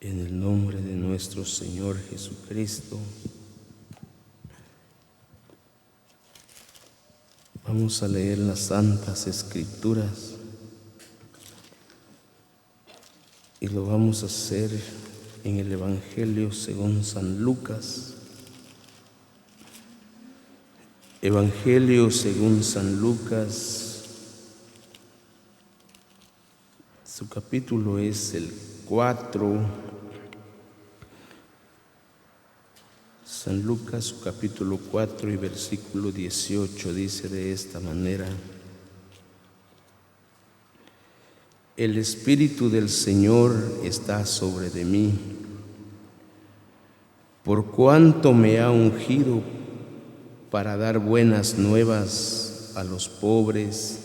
En el nombre de nuestro Señor Jesucristo, vamos a leer las Santas Escrituras y lo vamos a hacer en el Evangelio según San Lucas. Evangelio según San Lucas, su capítulo es el 4. San Lucas, su capítulo 4 y versículo 18 dice de esta manera: El Espíritu del Señor está sobre de mí, por cuanto me ha ungido para dar buenas nuevas a los pobres,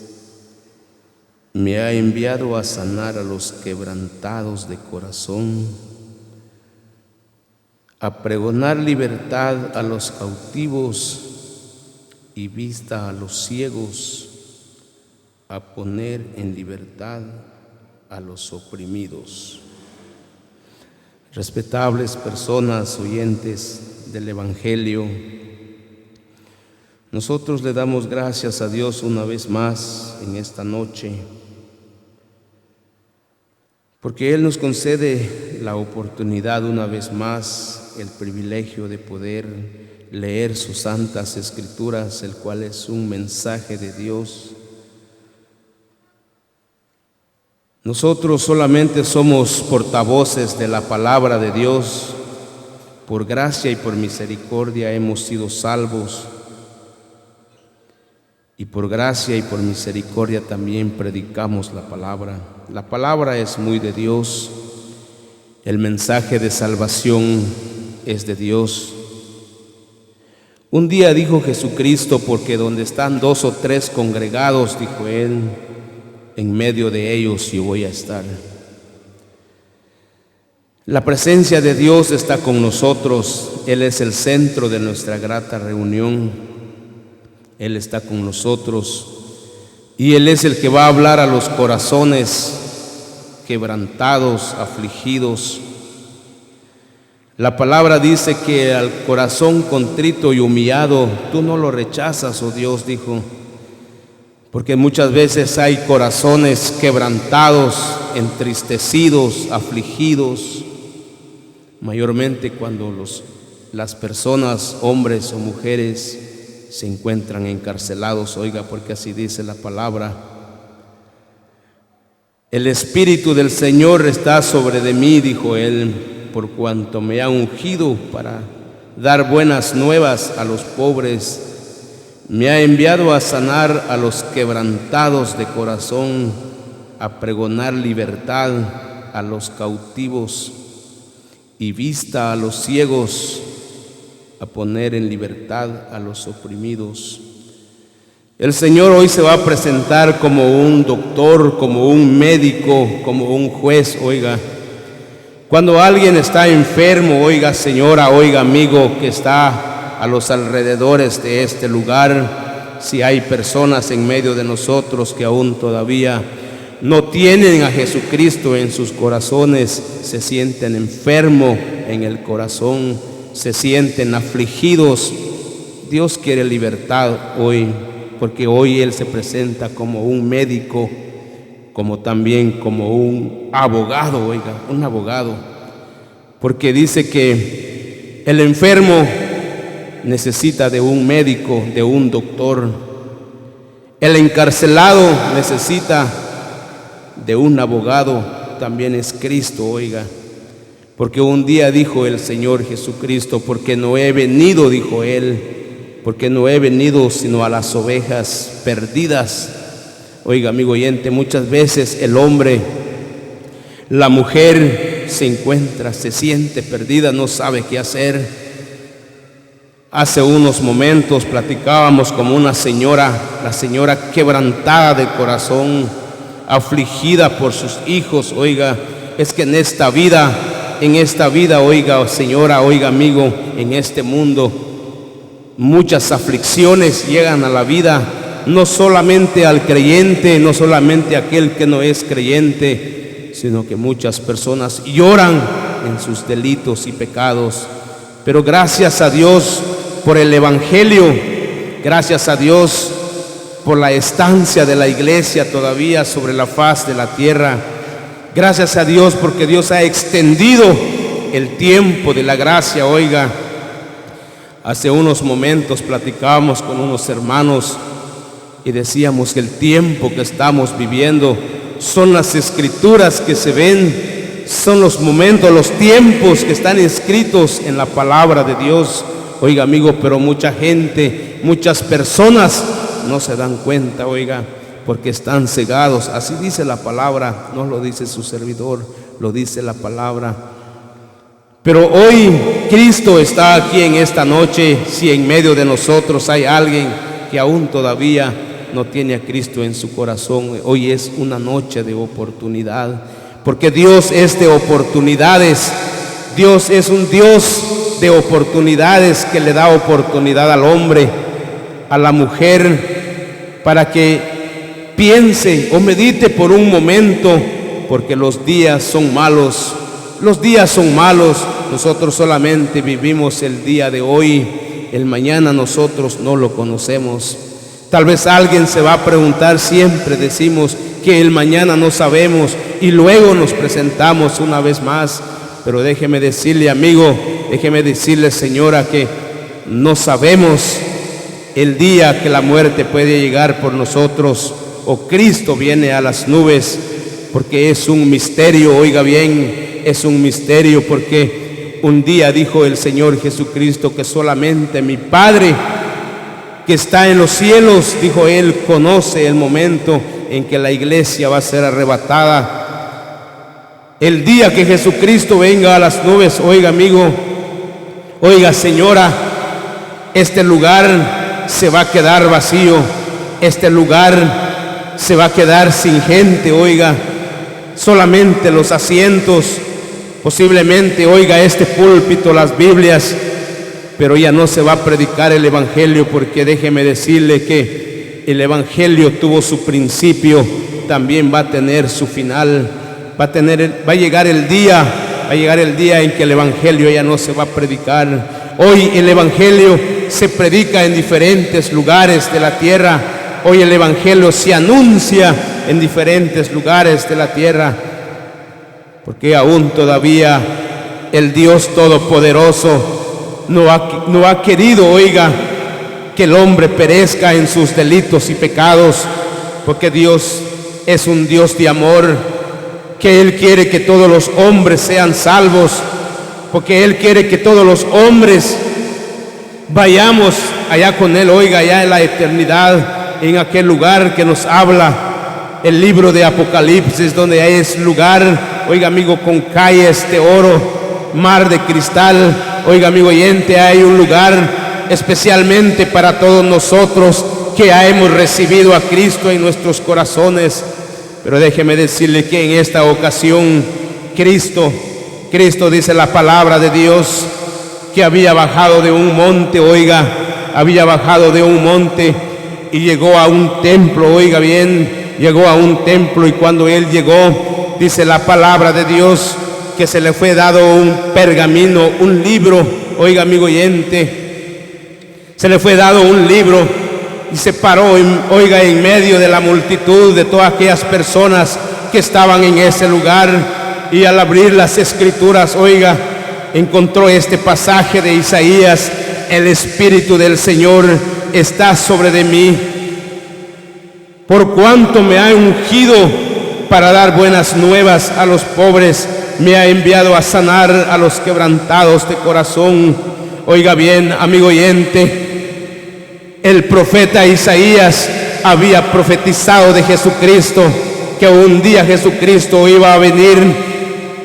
me ha enviado a sanar a los quebrantados de corazón, a pregonar libertad a los cautivos y vista a los ciegos, a poner en libertad a los oprimidos. Respetables personas oyentes del Evangelio, nosotros le damos gracias a Dios una vez más en esta noche, porque Él nos concede la oportunidad una vez más, el privilegio de poder leer sus santas escrituras, el cual es un mensaje de Dios. Nosotros solamente somos portavoces de la palabra de Dios. Por gracia y por misericordia hemos sido salvos, y por gracia y por misericordia también predicamos la palabra. La palabra es muy de Dios, el mensaje de salvación es de Dios. Un día dijo Jesucristo: porque donde están 2 o 3 congregados, dijo Él, en medio de ellos yo voy a estar. La presencia de Dios está con nosotros. Él es el centro de nuestra grata reunión. Él está con nosotros y Él es el que va a hablar a los corazones quebrantados, afligidos. La palabra dice que al corazón contrito y humillado tú no lo rechazas, oh Dios, dijo, porque muchas veces hay corazones quebrantados, entristecidos, afligidos, mayormente cuando las personas, hombres o mujeres, se encuentran encarcelados, oiga, porque así dice la palabra. El Espíritu del Señor está sobre de mí, dijo Él, por cuanto me ha ungido para dar buenas nuevas a los pobres, me ha enviado a sanar a los quebrantados de corazón, a pregonar libertad a los cautivos y vista a los ciegos, a poner en libertad a los oprimidos. El Señor hoy se va a presentar como un doctor, como un médico, como un juez, oiga. Cuando alguien está enfermo, oiga señora, oiga amigo que está a los alrededores de este lugar, si hay personas en medio de nosotros que aún todavía no tienen a Jesucristo en sus corazones, se sienten enfermos en el corazón, se sienten afligidos, Dios quiere libertad hoy, porque hoy Él se presenta como un médico, como también como un abogado, oiga, un abogado, porque dice que el enfermo necesita de un médico, de un doctor, el encarcelado necesita de un abogado, también es Cristo, oiga. Porque un día dijo el Señor Jesucristo: porque no he venido, dijo Él, porque no he venido sino a las ovejas perdidas. Oiga, amigo oyente, muchas veces el hombre, la mujer se siente perdida, no sabe qué hacer. Hace unos momentos platicábamos con una señora, la señora quebrantada de corazón, afligida por sus hijos. Oiga, es que en esta vida, oiga señora, oiga amigo, en este mundo muchas aflicciones llegan a la vida, no solamente al creyente, no solamente a aquel que no es creyente, sino que muchas personas lloran en sus delitos y pecados. Pero gracias a Dios por el Evangelio, gracias a Dios por la estancia de la iglesia todavía sobre la faz de la tierra. Gracias a Dios porque Dios ha extendido el tiempo de la gracia. Oiga, hace unos momentos platicábamos con unos hermanos y decíamos que el tiempo que estamos viviendo son las escrituras que se ven, son los momentos, los tiempos que están escritos en la palabra de Dios. Oiga, amigo, pero mucha gente, muchas personas no se dan cuenta, oiga, porque están cegados. Así dice la palabra, no lo dice su servidor, lo dice la palabra. Pero hoy Cristo está aquí en esta noche. Si en medio de nosotros hay alguien que aún todavía no tiene a Cristo en su corazón, hoy es una noche de oportunidad, porque Dios es de oportunidades. Dios es un Dios de oportunidades, que le da oportunidad al hombre, a la mujer, para que piense o medite por un momento, porque los días son malos. Los días son malos. Nosotros solamente vivimos el día de hoy. El mañana nosotros no lo conocemos. Tal vez alguien se va a preguntar, siempre decimos que el mañana no sabemos y luego nos presentamos una vez más. Pero déjeme decirle, amigo, déjeme decirle, señora, que no sabemos el día que la muerte puede llegar por nosotros o Cristo viene a las nubes, porque es un misterio. Oiga bien, es un misterio, porque un día dijo el Señor Jesucristo que solamente mi Padre que está en los cielos, dijo Él, conoce el momento en que la iglesia va a ser arrebatada. El día que Jesucristo venga a las nubes, oiga, amigo, oiga, señora, este lugar se va a quedar vacío, este lugar se va a quedar sin gente, oiga, solamente los asientos, posiblemente, oiga, este púlpito, las Biblias, pero ya no se va a predicar el Evangelio, porque déjeme decirle que el Evangelio tuvo su principio, también va a tener su final. Va a llegar el día en que el Evangelio ya no se va a predicar. Hoy el Evangelio se predica en diferentes lugares de la tierra. Hoy el Evangelio se anuncia en diferentes lugares de la tierra, porque aún todavía el Dios Todopoderoso no ha querido, oiga, que el hombre perezca en sus delitos y pecados, porque Dios es un Dios de amor, que Él quiere que todos los hombres sean salvos, porque Él quiere que todos los hombres vayamos allá con Él, oiga, allá en la eternidad, en aquel lugar que nos habla el libro de Apocalipsis, donde es lugar, oiga, amigo, con calles de oro, mar de cristal. Oiga, amigo oyente, hay un lugar especialmente para todos nosotros que ya hemos recibido a Cristo en nuestros corazones. Pero déjeme decirle que en esta ocasión Cristo, dice la palabra de Dios, que había bajado de un monte, oiga, había bajado de un monte y llegó a un templo, oiga bien, llegó a un templo, y cuando Él llegó, dice la palabra de Dios, que se le fue dado un pergamino, un libro, oiga, amigo oyente, se le fue dado un libro, y se paró, oiga, en medio de la multitud de todas aquellas personas que estaban en ese lugar, y al abrir las escrituras, oiga, encontró este pasaje de Isaías: el Espíritu del Señor está sobre de mí, por cuanto me ha ungido para dar buenas nuevas a los pobres, me ha enviado a sanar a los quebrantados de corazón. Oiga bien, amigo oyente, el profeta Isaías había profetizado de Jesucristo, que un día Jesucristo iba a venir,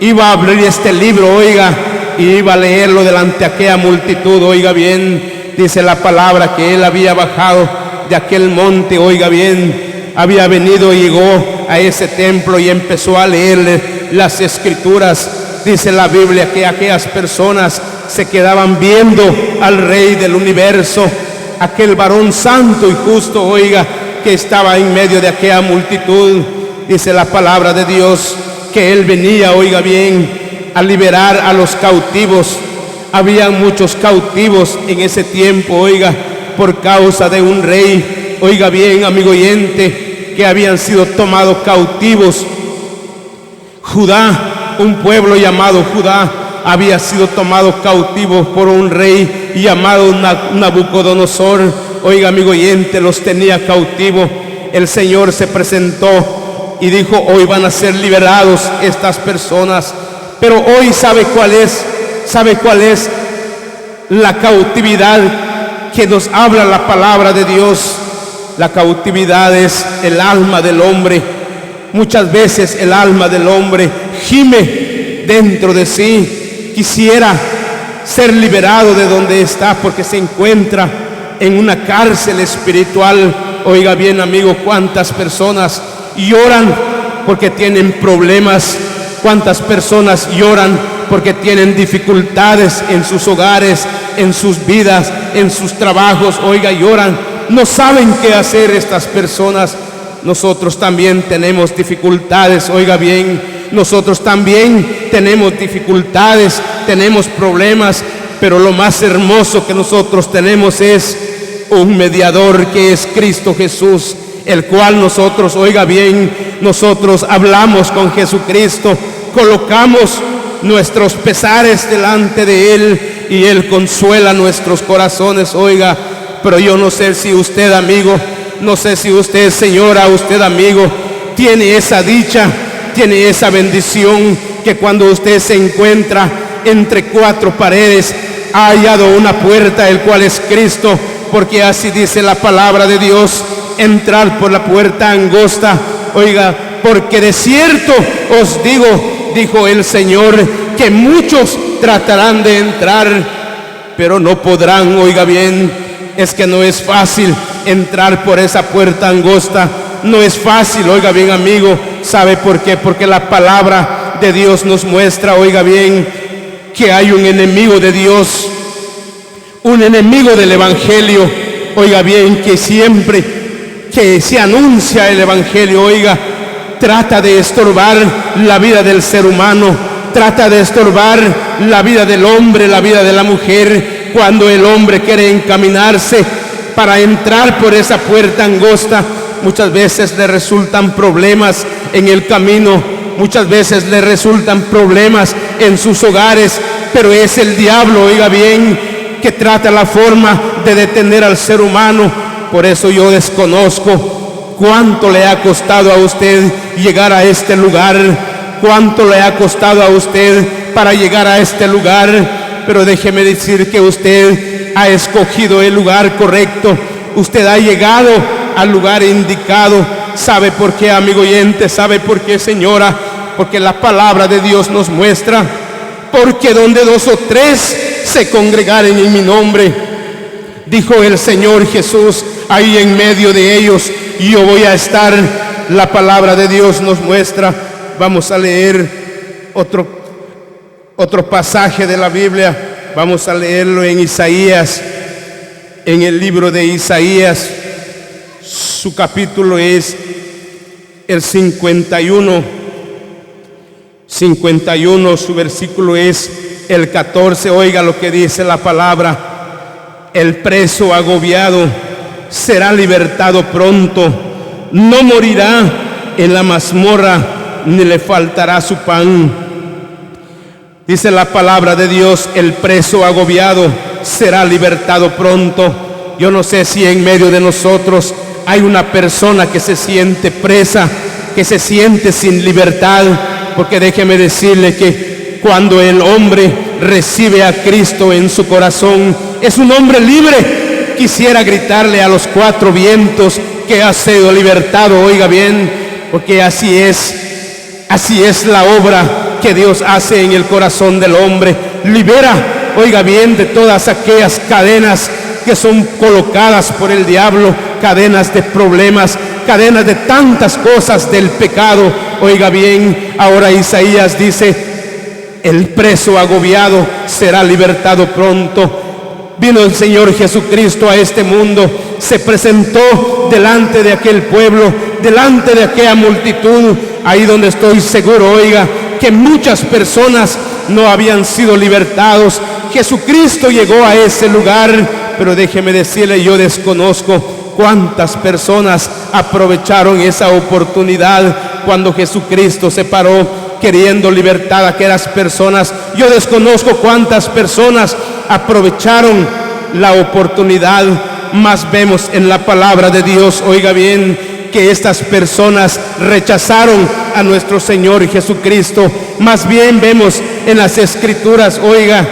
iba a abrir este libro, oiga, y iba a leerlo delante de aquella multitud. Oiga bien, dice la palabra que Él había bajado de aquel monte, oiga bien, había venido y llegó a ese templo y empezó a leerle las escrituras. Dice la Biblia que aquellas personas se quedaban viendo al Rey del universo, aquel varón santo y justo, oiga, que estaba en medio de aquella multitud. Dice la palabra de Dios que Él venía, oiga bien, a liberar a los cautivos. Había muchos cautivos en ese tiempo, oiga, por causa de un rey, oiga bien, amigo oyente, que habían sido tomados cautivos. Judá, un pueblo llamado Judá, había sido tomado cautivo por un rey llamado Nabucodonosor. Oiga, amigo oyente, los tenía cautivos. El Señor se presentó y dijo: hoy van a ser liberados estas personas. Pero hoy, ¿sabe cuál es? ¿Sabe cuál es la cautividad que nos habla la palabra de Dios? La cautividad es el alma del hombre. Muchas veces el alma del hombre gime dentro de sí. Quisiera ser liberado de donde está, porque se encuentra en una cárcel espiritual. Oiga bien, amigo, cuántas personas lloran porque tienen problemas. Cuántas personas lloran porque tienen dificultades en sus hogares, en sus vidas, en sus trabajos. Oiga, lloran, no saben qué hacer estas personas. Nosotros también tenemos dificultades, oiga bien, nosotros también tenemos dificultades, tenemos problemas, pero lo más hermoso que nosotros tenemos es un mediador, que es Cristo Jesús, el cual nosotros, oiga bien, nosotros hablamos con Jesucristo, colocamos nuestros pesares delante de Él y Él consuela nuestros corazones, oiga. Pero yo no sé si usted, amigo, no sé si usted, señora, usted, amigo, tiene esa dicha, tiene esa bendición, que cuando usted se encuentra entre cuatro paredes, ha hallado una puerta, el cual es Cristo, porque así dice la palabra de Dios: entrar por la puerta angosta. Oiga, porque de cierto os digo, dijo el Señor, que muchos tratarán de entrar, pero no podrán. Oiga bien, es que no es fácil entrar por esa puerta angosta, no es fácil, oiga bien, amigo. ¿Sabe por qué? Porque la palabra de Dios nos muestra, oiga bien, que hay un enemigo de Dios, un enemigo del evangelio, oiga bien, que siempre que se anuncia el evangelio, oiga, trata de estorbar la vida del ser humano, trata de estorbar la vida del hombre, la vida de la mujer. Cuando el hombre quiere encaminarse para entrar por esa puerta angosta, muchas veces le resultan problemas en el camino, muchas veces le resultan problemas en sus hogares, pero es el diablo, oiga bien, que trata la forma de detener al ser humano. Por eso yo desconozco cuánto le ha costado a usted llegar a este lugar, cuánto le ha costado a usted para llegar a este lugar. Pero déjeme decir que usted ha escogido el lugar correcto. Usted ha llegado al lugar indicado. ¿Sabe por qué, amigo oyente? ¿Sabe por qué, señora? Porque la palabra de Dios nos muestra: porque donde dos o tres se congregaren en mi nombre, dijo el Señor Jesús, ahí en medio de ellos yo voy a estar. La palabra de Dios nos muestra. Vamos a leer otro pasaje de la Biblia. Vamos a leerlo en Isaías, en el libro de Isaías. Su capítulo es el 51, su versículo es el 14. Oiga lo que dice la palabra: el preso agobiado será libertado pronto, no morirá en la mazmorra, ni le faltará su pan. Dice la palabra de Dios: el preso agobiado será libertado pronto. Yo no sé si en medio de nosotros hay una persona que se siente presa, que se siente sin libertad, porque déjeme decirle que cuando el hombre recibe a Cristo en su corazón, es un hombre libre. Quisiera gritarle a los cuatro vientos que ha sido libertado, oiga bien, porque así es la obra que Dios hace en el corazón del hombre. Libera, oiga bien, de todas aquellas cadenas que son colocadas por el diablo, cadenas de problemas, cadenas de tantas cosas del pecado. Oiga bien, ahora Isaías dice: el preso agobiado será libertado pronto. Vino el Señor Jesucristo a este mundo, se presentó delante de aquel pueblo, delante de aquella multitud, ahí donde estoy seguro, oiga, que muchas personas no habían sido libertados. Jesucristo llegó a ese lugar, pero déjeme decirle, yo desconozco cuántas personas aprovecharon esa oportunidad cuando Jesucristo se paró queriendo libertar a aquellas personas. Yo desconozco cuántas personas aprovecharon la oportunidad, mas vemos en la palabra de Dios, oiga bien, que estas personas rechazaron a nuestro Señor Jesucristo. Más bien vemos en las Escrituras, oiga,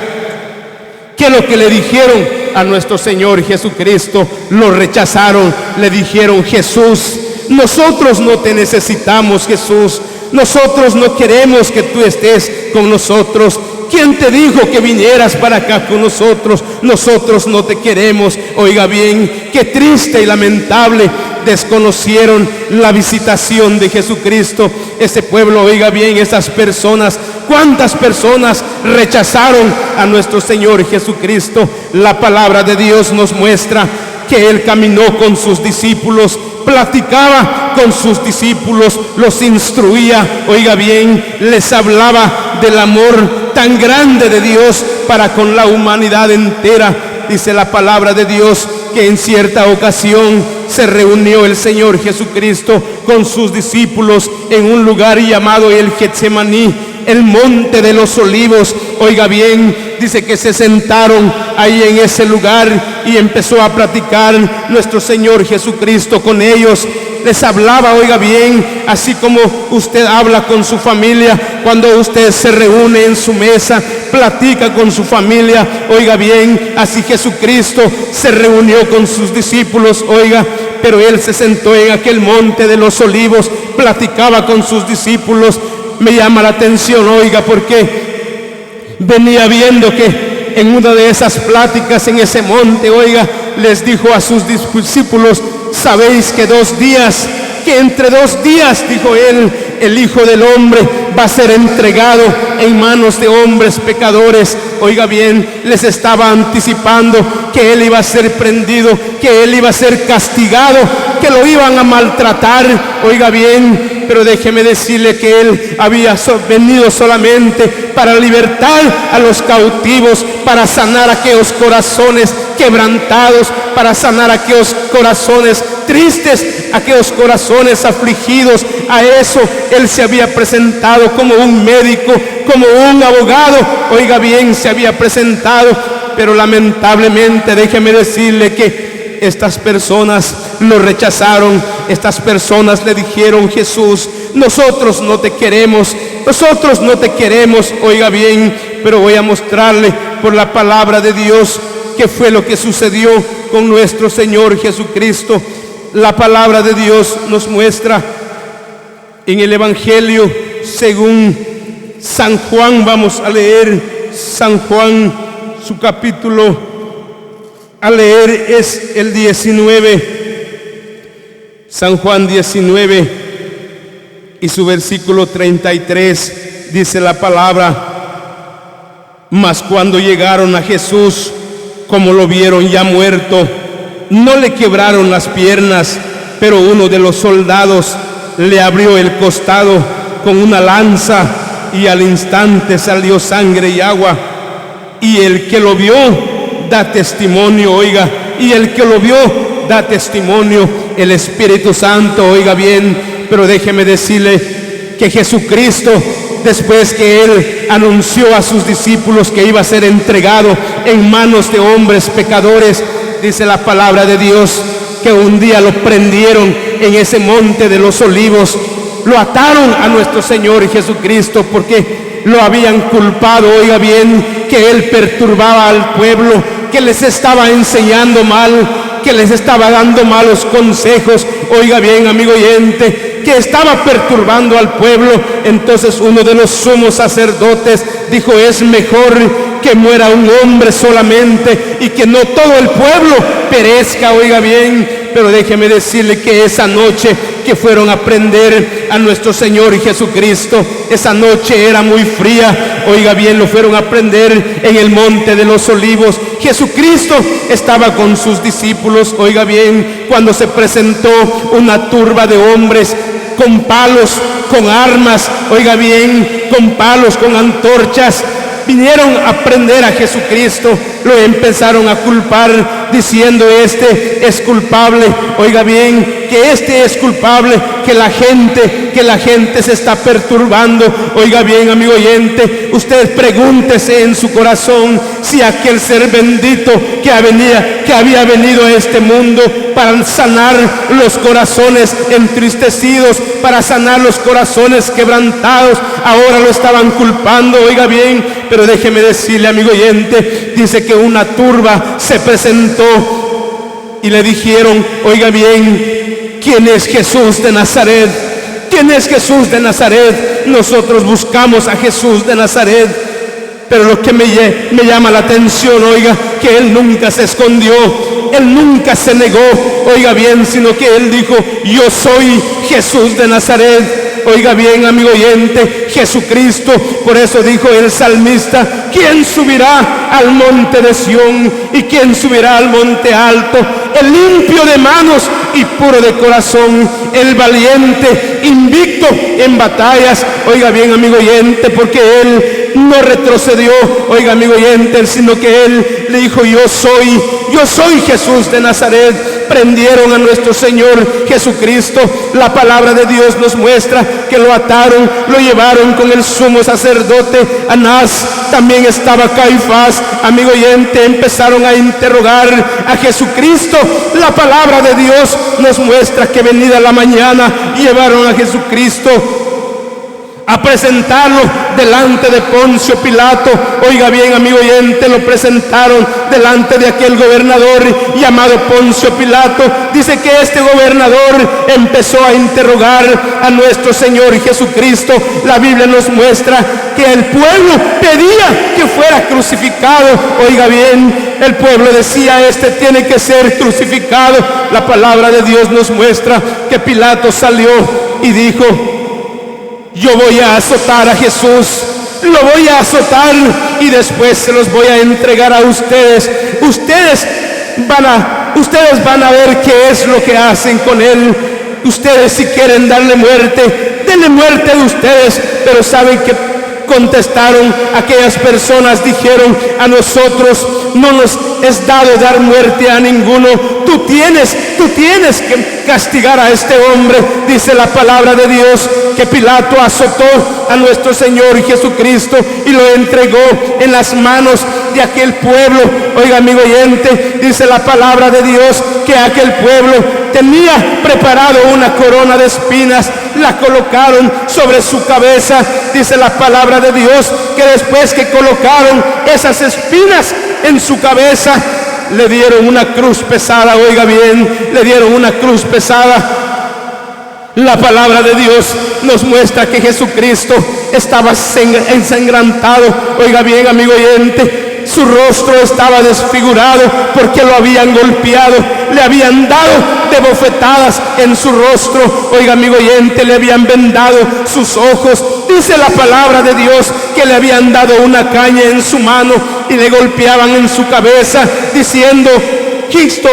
que lo que le dijeron a nuestro Señor Jesucristo, lo rechazaron. Le dijeron: Jesús, nosotros no te necesitamos, Jesús. Nosotros no queremos que tú estés con nosotros. ¿Quién te dijo que vinieras para acá con nosotros? Nosotros no te queremos. Oiga bien, qué triste y lamentable. Desconocieron la visitación de Jesucristo. Ese pueblo, oiga bien, esas personas, cuántas personas rechazaron a nuestro Señor Jesucristo. La palabra de Dios nos muestra que Él caminó con sus discípulos, platicaba con sus discípulos, los instruía, oiga bien, les hablaba del amor tan grande de Dios para con la humanidad entera. Dice la palabra de Dios que en cierta ocasión se reunió el Señor Jesucristo con sus discípulos en un lugar llamado el Getsemaní, el monte de los olivos. Oiga bien, dice que se sentaron ahí en ese lugar y empezó a platicar nuestro Señor Jesucristo con ellos. Les hablaba, oiga bien, así como usted habla con su familia, cuando usted se reúne en su mesa, platica con su familia, oiga bien, así Jesucristo se reunió con sus discípulos, oiga, pero Él se sentó en aquel monte de los olivos, platicaba con sus discípulos. Me llama la atención, oiga, porque venía viendo que en una de esas pláticas en ese monte, oiga, les dijo a sus discípulos: sabéis que entre 2 días, dijo Él, el Hijo del Hombre va a ser entregado en manos de hombres pecadores. Oiga bien, les estaba anticipando que Él iba a ser prendido, que Él iba a ser castigado, que lo iban a maltratar. Oiga bien, pero déjeme decirle que Él había venido solamente para libertar a los cautivos, para sanar aquellos corazones quebrantados, para sanar aquellos corazones tristes, aquellos corazones afligidos. A eso Él se había presentado como un médico, como un abogado. Oiga bien, se había presentado, pero lamentablemente déjeme decirle que estas personas lo rechazaron. Estas personas le dijeron: Jesús, nosotros no te queremos, nosotros no te queremos. Oiga bien, pero voy a mostrarle por la palabra de Dios qué fue lo que sucedió con nuestro Señor Jesucristo. La palabra de Dios nos muestra en el Evangelio según San Juan. Vamos a leer San Juan, su capítulo, a leer es el 19, San Juan 19 y su versículo 33, dice la palabra: mas cuando llegaron a Jesús, como lo vieron ya muerto, no le quebraron las piernas, pero uno de los soldados le abrió el costado con una lanza, y al instante salió sangre y agua. Y el que lo vio da testimonio, oiga, y el que lo vio da testimonio, el Espíritu Santo, oiga bien. Pero déjeme decirle que Jesucristo, después que Él anunció a sus discípulos que iba a ser entregado en manos de hombres pecadores, dice la palabra de Dios que un día lo prendieron en ese monte de los olivos, lo ataron a nuestro Señor Jesucristo porque lo habían culpado, oiga bien, que Él perturbaba al pueblo, que les estaba enseñando mal, que les estaba dando malos consejos. Oiga bien, amigo oyente, que estaba perturbando al pueblo. Entonces uno de los sumos sacerdotes dijo: es mejor que muera un hombre solamente y que no todo el pueblo perezca. Oiga bien, pero déjeme decirle que esa noche que fueron a prender a nuestro Señor Jesucristo, esa noche era muy fría. Oiga bien, lo fueron a prender en el monte de los olivos. Jesucristo estaba con sus discípulos. Oiga bien, cuando se presentó una turba de hombres con palos, con armas, oiga bien, con palos, con antorchas, vinieron a prender a Jesucristo, lo empezaron a culpar diciendo: este es culpable. Oiga bien, que este es culpable, que la gente se está perturbando. Oiga bien, amigo oyente, usted pregúntese en su corazón si aquel ser bendito que había venido a este mundo para sanar los corazones entristecidos, para sanar los corazones quebrantados, ahora lo estaban culpando. Oiga bien, pero déjeme decirle, amigo oyente, dice que una turba se presentó y le dijeron: oiga bien, ¿quién es Jesús de Nazaret? ¿Quién es Jesús de Nazaret? Nosotros buscamos a Jesús de Nazaret. Pero lo que me llama la atención, oiga, que Él nunca se escondió, Él nunca se negó, oiga bien, sino que Él dijo: yo soy Jesús de Nazaret. Oiga bien, amigo oyente, Jesucristo. Por eso dijo el salmista: ¿quién subirá al monte de Sión? ¿Y quién subirá al monte alto? El limpio de manos y puro de corazón, el valiente, invicto en batallas. Oiga bien, amigo oyente, porque Él no retrocedió, oiga, amigo oyente, sino que Él le dijo: yo soy Jesús de Nazaret. Prendieron a nuestro Señor Jesucristo. La palabra de Dios nos muestra que lo ataron, lo llevaron con el sumo sacerdote Anás, también estaba Caifás. Amigo oyente, empezaron a interrogar a Jesucristo. La palabra de Dios nos muestra que venida la mañana llevaron a Jesucristo a presentarlo delante de Poncio Pilato. Oiga bien, amigo oyente, lo presentaron delante de aquel gobernador llamado Poncio Pilato. Dice que este gobernador empezó a interrogar a nuestro Señor Jesucristo. La Biblia nos muestra que el pueblo pedía que fuera crucificado. Oiga bien, el pueblo decía: este tiene que ser crucificado. La palabra de Dios nos muestra que Pilato salió y dijo: yo voy a azotar a Jesús, lo voy a azotar y después se los voy a entregar a ustedes. Ustedes van a ver qué es lo que hacen con él. Ustedes, si quieren darle muerte, denle muerte a ustedes. Pero saben que contestaron aquellas personas, dijeron: a nosotros no nos es dado dar muerte a ninguno. Tú tienes que castigar a este hombre. Dice la palabra de Dios que Pilato azotó a nuestro Señor Jesucristo y lo entregó en las manos de aquel pueblo. Oiga, amigo oyente, dice la palabra de Dios que aquel pueblo tenía preparado una corona de espinas, la colocaron sobre su cabeza. Dice la palabra de Dios que después que colocaron esas espinas en su cabeza, le dieron una cruz pesada. Oiga bien, le dieron una cruz pesada. La palabra de Dios nos muestra que Jesucristo estaba ensangrentado. Oiga bien, amigo oyente, su rostro estaba desfigurado porque lo habían golpeado, le habían dado de bofetadas en su rostro. Oiga, amigo oyente, le habían vendado sus ojos. Dice la palabra de Dios que le habían dado una caña en su mano y le golpeaban en su cabeza diciendo: Cristo,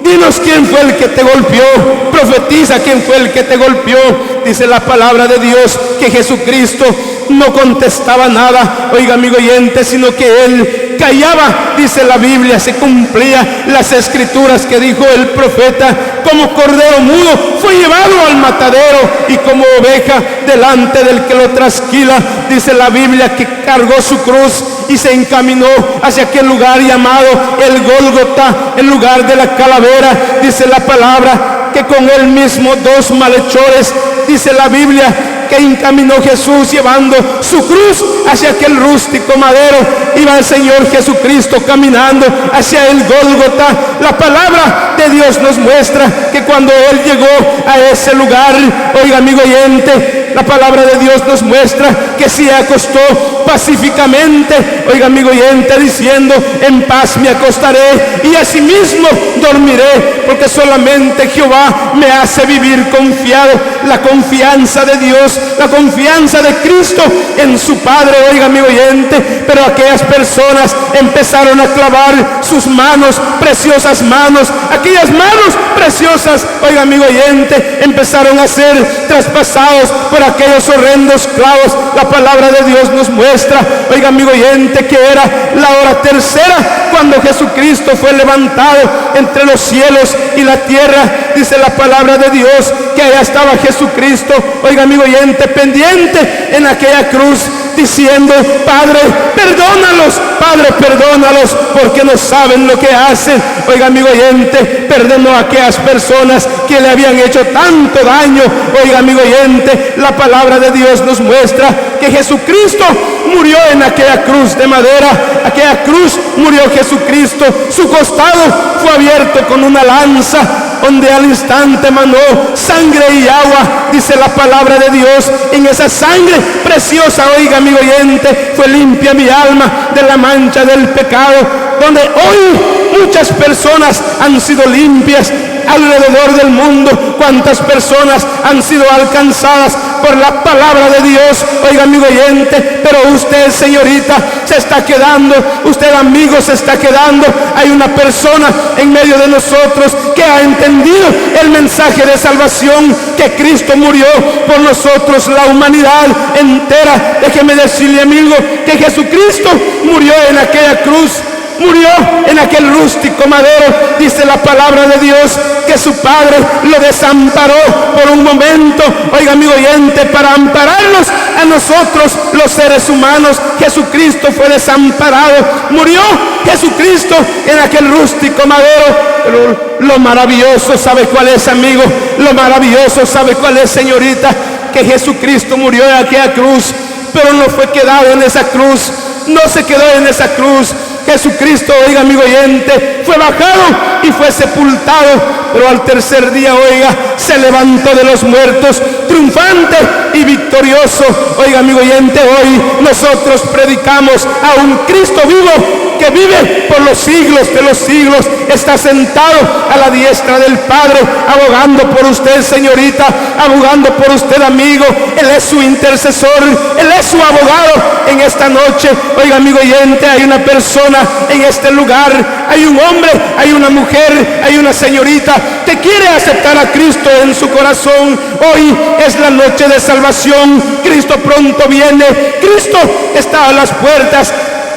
dinos quién fue el que te golpeó, profetiza quién fue el que te golpeó. Dice la palabra de Dios que Jesucristo no contestaba nada, oiga, amigo oyente, sino que Él callaba. Dice la Biblia, se cumplía las escrituras que dijo el profeta: como cordero mudo fue llevado al matadero y como oveja delante del que lo trasquila. Dice la Biblia que cargó su cruz y se encaminó hacia aquel lugar llamado el Gólgota, el lugar de la calavera. Dice la palabra que con él mismo 2 malhechores, dice la Biblia, que encaminó Jesús llevando su cruz hacia aquel rústico madero. Iba el Señor Jesucristo caminando hacia el Gólgota. La palabra de Dios nos muestra que cuando Él llegó a ese lugar, oiga, amigo oyente, la palabra de Dios nos muestra que se acostó pacíficamente, oiga, amigo oyente, diciendo: en paz me acostaré y asimismo dormiré, porque solamente Jehová me hace vivir confiado. La confianza de Dios, la confianza de Cristo en su Padre, oiga, amigo oyente. Pero aquellas personas empezaron a clavar sus manos, preciosas manos, aquellas manos preciosas, oiga, amigo oyente, empezaron a ser traspasados por aquellos horrendos clavos. La palabra de Dios nos muestra muestra, oiga amigo oyente, que era la hora tercera cuando Jesucristo fue levantado entre los cielos y la tierra. Dice la palabra de Dios que allá estaba Jesucristo, oiga amigo oyente, pendiente en aquella cruz, diciendo: Padre, perdónalos, Padre, perdónalos, porque no saben lo que hacen. Oiga amigo oyente, perdonó a aquellas personas que le habían hecho tanto daño. Oiga amigo oyente, la palabra de Dios nos muestra que Jesucristo murió en aquella cruz de madera. Aquella cruz murió Jesucristo, su costado fue abierto con una lanza, donde al instante manó sangre y agua. Dice la palabra de Dios: en esa sangre preciosa, oiga amigo oyente, fue limpia mi alma de la mancha del pecado. Donde hoy muchas personas han sido limpias alrededor del mundo, cuántas personas han sido alcanzadas por la palabra de Dios, oiga amigo oyente. Pero usted, señorita, se está quedando, usted, amigo, se está quedando. Hay una persona en medio de nosotros que ha entendido el mensaje de salvación, que Cristo murió por nosotros, la humanidad entera. Déjeme decirle, amigo, que Jesucristo murió en aquella cruz, murió en aquel rústico madero. Dice la palabra de Dios que su padre lo desamparó por un momento, oiga amigo oyente, para ampararnos a nosotros los seres humanos. Jesucristo fue desamparado, murió Jesucristo en aquel rústico madero. Pero lo maravilloso, ¿sabe cuál es, amigo? Lo maravilloso, ¿sabe cuál es, señorita? Que Jesucristo murió en aquella cruz, pero no fue quedado en esa cruz, no se quedó en esa cruz. Jesucristo, oiga amigo oyente, fue bajado y fue sepultado, pero al tercer día, oiga, se levantó de los muertos, triunfante y victorioso. Oiga amigo oyente, hoy nosotros predicamos a un Cristo vivo, que vive por los siglos de los siglos, está sentado a la diestra del Padre, abogando por usted, señorita, abogando por usted, amigo. Él es su intercesor, Él es su abogado en esta noche. Oiga amigo oyente, hay una persona en este lugar, hay un hombre, hay una mujer, hay una señorita que quiere aceptar a Cristo en su corazón. Hoy es la noche de salvación. Cristo pronto viene, Cristo está a las puertas.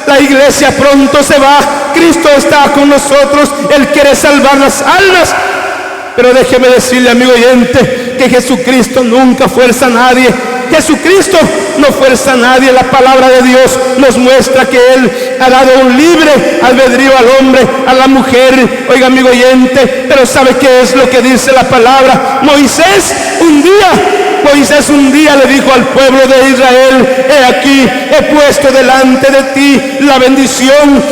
La iglesia pronto se va, Cristo está con nosotros, Él quiere salvar las almas. Pero déjeme decirle, amigo oyente, que Jesucristo nunca fuerza a nadie. Jesucristo no fuerza a nadie. La palabra de Dios nos muestra que Él ha dado un libre albedrío al hombre, a la mujer. Oiga amigo oyente, pero ¿sabe qué es lo que dice la palabra? Moisés un día le dijo al pueblo de Israel: he aquí, he puesto delante de ti la bendición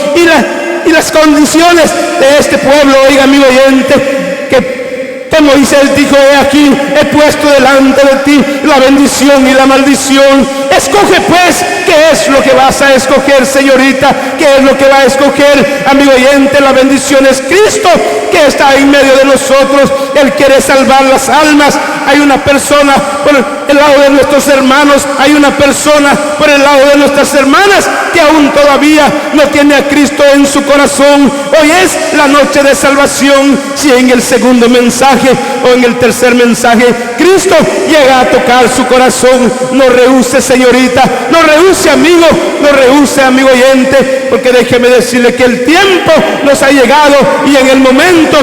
y las condiciones de este pueblo. Oiga amigo oyente, que Moisés dijo: he aquí, he puesto delante de ti la bendición y la maldición. Escoge pues, ¿qué es lo que vas a escoger, señorita? ¿Qué es lo que va a escoger, amigo oyente? La bendición es Cristo, que está en medio de nosotros. Él quiere salvar las almas. Hay una persona por el lado de nuestros hermanos, hay una persona por el lado de nuestras hermanas que aún todavía no tiene a Cristo en su corazón. Hoy es la noche de salvación. Si en el segundo mensaje o en el tercer mensaje Cristo llega a tocar su corazón, no rehúse, señorita, no rehúse, amigo, no rehúse, amigo oyente, porque déjeme decirle que el tiempo nos ha llegado, y en el momento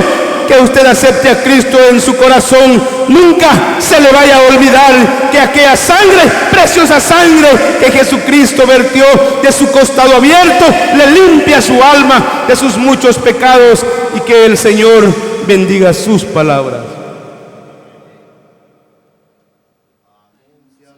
que usted acepte a Cristo en su corazón, nunca se le vaya a olvidar que aquella sangre, preciosa sangre que Jesucristo vertió de su costado abierto, le limpia su alma de sus muchos pecados. Y que el Señor bendiga sus palabras.